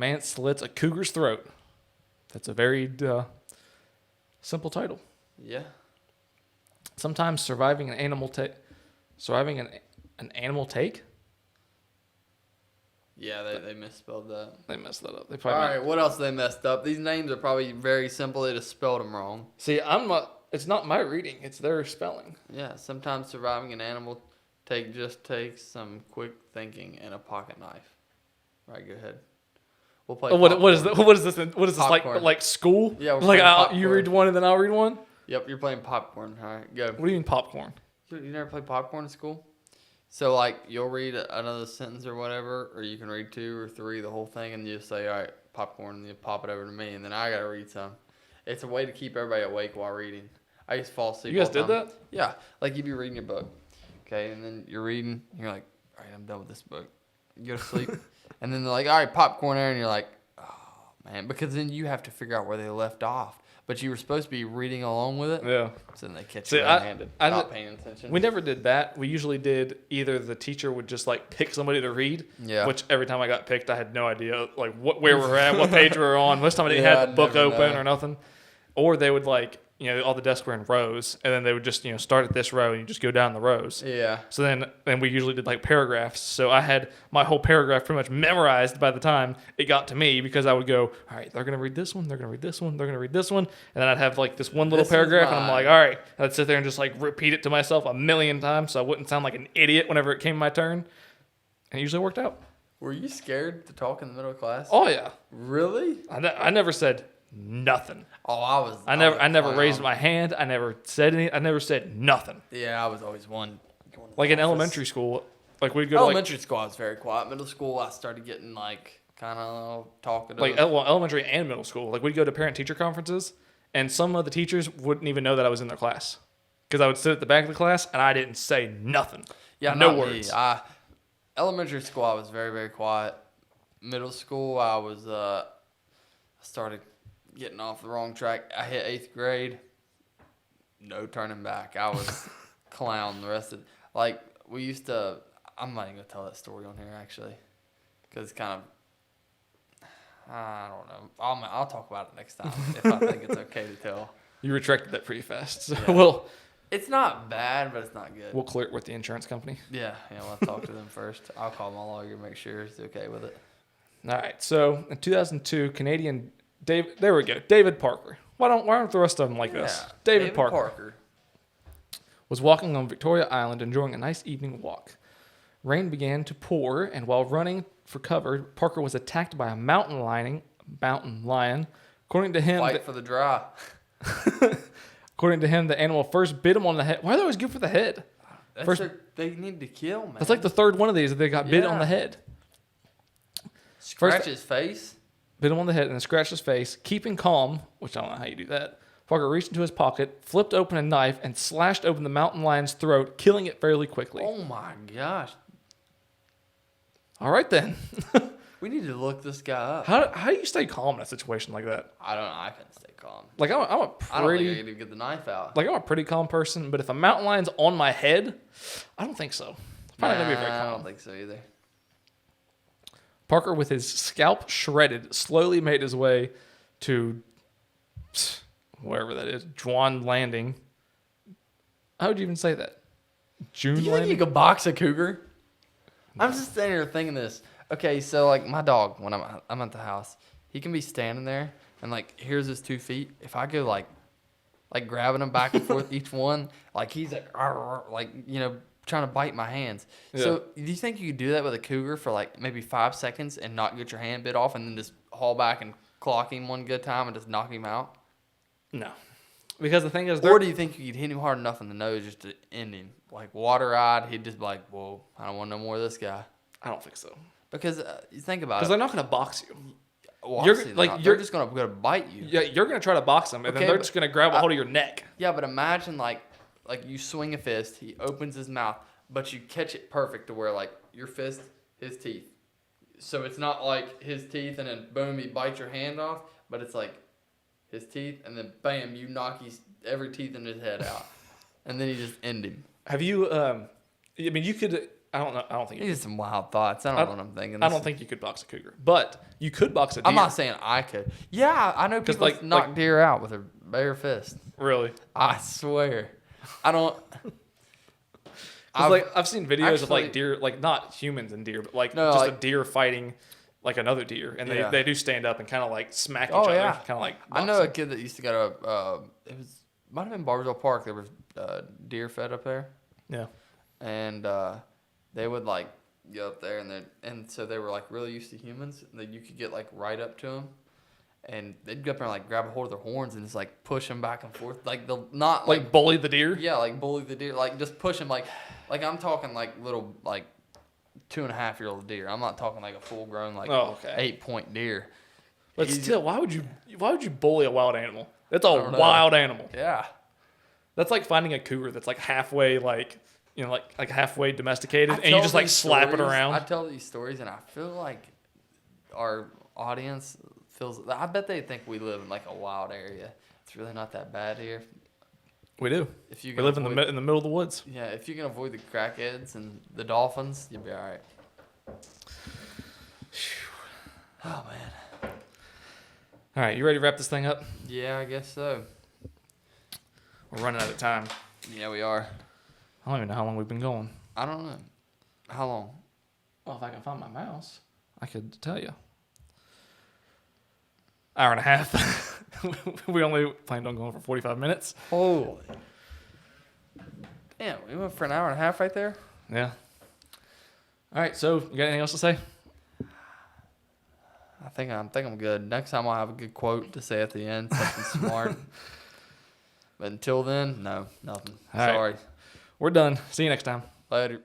Man slits a cougar's throat. That's a very simple title. Yeah. Sometimes surviving an animal take. Yeah, they misspelled that. They messed that up. They All probably right, what else they messed up? These names are probably very simple. They just spelled them wrong. See, it's not my reading. It's their spelling. Yeah, sometimes surviving an animal just takes some quick thinking and a pocket knife. All right, go ahead. We'll play. What is this? What is this Popcorn. like school? Yeah, we're like playing you popcorn. read one and then I'll read one. Yep, you're playing popcorn. All right, go. What do you mean popcorn? You never played popcorn in school? So, like, you'll read another sentence or whatever, or you can read 2 or 3, the whole thing, and you just say, all right, popcorn, and you pop it over to me, and then I got to read some. It's a way to keep everybody awake while reading. I used to fall asleep. You guys all the did time. that? Yeah. Like, you'd be reading your book, okay, and then you're reading, and you're like, all right, I'm done with this book. You go to sleep, and then they're like, all right, popcorn there, and you're like, oh, man, because then you have to figure out where they left off. But you were supposed to be reading along with it. Yeah. So then they catch See, you red-handed, I not paying attention. We never did that. We usually did either the teacher would just like pick somebody to read. Yeah. Which every time I got picked, I had no idea like where we're at, what page we were on. Most of the time I didn't Yeah, have the I'd book never open know. or nothing. Or they would like, all the desks were in rows, and then they would just, start at this row and you just go down the rows. Yeah. So then we usually did like paragraphs. So I had my whole paragraph pretty much memorized by the time it got to me because I would go, all right, they're going to read this one, they're going to read this one, they're going to read this one. And then I'd have like this one little This is paragraph and I'm mine. like, all right. And I'd sit there and just like repeat it to myself 1,000,000 times so I wouldn't sound like an idiot whenever it came my turn. And it usually worked out. Were you scared to talk in the middle of class? Oh, yeah. Really? I never said nothing. Oh, I was. I never raised my hand. I never said anything. I never said nothing. Yeah, I was always one. Going to Like the in office. elementary school, like we'd go to Elementary school, I was very quiet. Middle school, I started getting like kind of talkative. elementary and middle school. Like we'd go to parent-teacher conferences, and some of the teachers wouldn't even know that I was in their class because I would sit at the back of the class and I didn't say nothing. Yeah, no not words. Me. Elementary school, I was very, very quiet. Middle school, I was. I started getting off the wrong track. I hit 8th grade. No turning back. I was clown the rest of. Like we used to. I'm not even gonna tell that story on here actually, because it's kind of. I don't know. I'll talk about it next time if I think it's okay to tell. You retracted that pretty fast. So Yeah. It's not bad, but it's not good. we'll clear it with the insurance company. Yeah, we'll talk to them first. I'll call my lawyer, make sure he's okay with it. All right. So in 2002, Canadian David. There we go. David Parker. Why aren't the rest of them like this? Yeah, David Parker was walking on Victoria Island, enjoying a nice evening walk. Rain began to pour, and while running for cover, Parker was attacked by a mountain lion. According to him, Fight for the dry. According to him, the animal first bit him on the head. Why are they always good for the head? They need to kill, man. That's like the third one of these that they got bit on Yeah. the head. Scratch his face. Bit him on the head and then scratched his face. Keeping calm, which I don't know how you do that, Parker reached into his pocket, flipped open a knife, and slashed open the mountain lion's throat, killing it fairly quickly. Oh my gosh. All right then. We need to look this guy up. How do you stay calm in a situation like that? I don't know. I can stay calm. Like I'm a I don't think I pretty can even get the knife out. I'm a pretty calm person, but if a mountain lion's on my head, I don't think so. Probably not gonna be very calm. I don't think so either. Parker, with his scalp shredded, slowly made his way to wherever that is, Juan Landing. How would you even say that? June Do you think Landing? you could box a cougar? I'm just sitting here thinking this. Okay, so like my dog, when I'm at the house, he can be standing there and like here's his 2 feet. If I go like grabbing him back and forth each one, like he's like trying to bite my hands. Yeah. So do you think you could do that with a cougar for like maybe 5 seconds and not get your hand bit off and then just haul back and clock him one good time and just knock him out? No. Because the thing is, Or do you think you could hit him hard enough in the nose just to end him? Like water-eyed, he'd just be like, whoa, I don't want no more of this guy. I don't think so. Because you think about Because it. they're not going to box you. Well, You're- obviously like, they're not. you're- They're just gonna bite you. Yeah, you're going to try to box them, and Okay, then they're but just going to grab a hold of your neck. Yeah, but imagine like you swing a fist, he opens his mouth, but you catch it perfect to where like your fist, his teeth. So it's not like his teeth and then boom, he bites your hand off, but it's like his teeth and then bam, you knock every teeth in his head out, and then you just end him. Have you? I mean, you could I don't know. I don't think. These are some wild thoughts. I don't know what I'm thinking. I don't think you could box a cougar, but you could box a deer. I'm not saying I could. Yeah, I know people knock deer out with a bare fist. Really? I swear. I don't. I've seen videos of like deer, like not humans and deer, but like just a deer fighting like another deer, and they do stand up and kind of like smack each other, kind of like. I know a kid that used to go to might have been Barbersville Park. There was deer fed up there. Yeah. And they would like get up there, and so they were like really used to humans. That you could get like right up to them, and they'd go up there and like grab a hold of their horns and just like push them back and forth. Like they'll not like bully the deer. Yeah, like bully the deer. Like just push them like I'm talking like little like 2.5-year-old deer. I'm not talking like a full grown 8-point deer. But still, why would you bully a wild animal? That's a wild animal. Yeah. That's like finding a cougar that's like halfway like halfway domesticated, and you just like slap it around. I tell these stories, and I feel like our audience feels. I bet they think we live in like a wild area. It's really not that bad here. We do. We live in the middle of the woods. Yeah, if you can avoid the crackheads and the dolphins, you'll be all right. Oh man. All right, you ready to wrap this thing up? Yeah, I guess so. We're running out of time. Yeah, we are. I don't even know how long we've been going. I don't know. How long? Well, if I can find my mouse, I could tell you. Hour and a half. We only planned on going for 45 minutes. Holy. Damn, we went for an hour and a half right there? Yeah. All right, so you got anything else to say? I think I'm good. Next time I'll have a good quote to say at the end, something smart. But until then, no, nothing. All right. Sorry. We're done. See you next time. Later.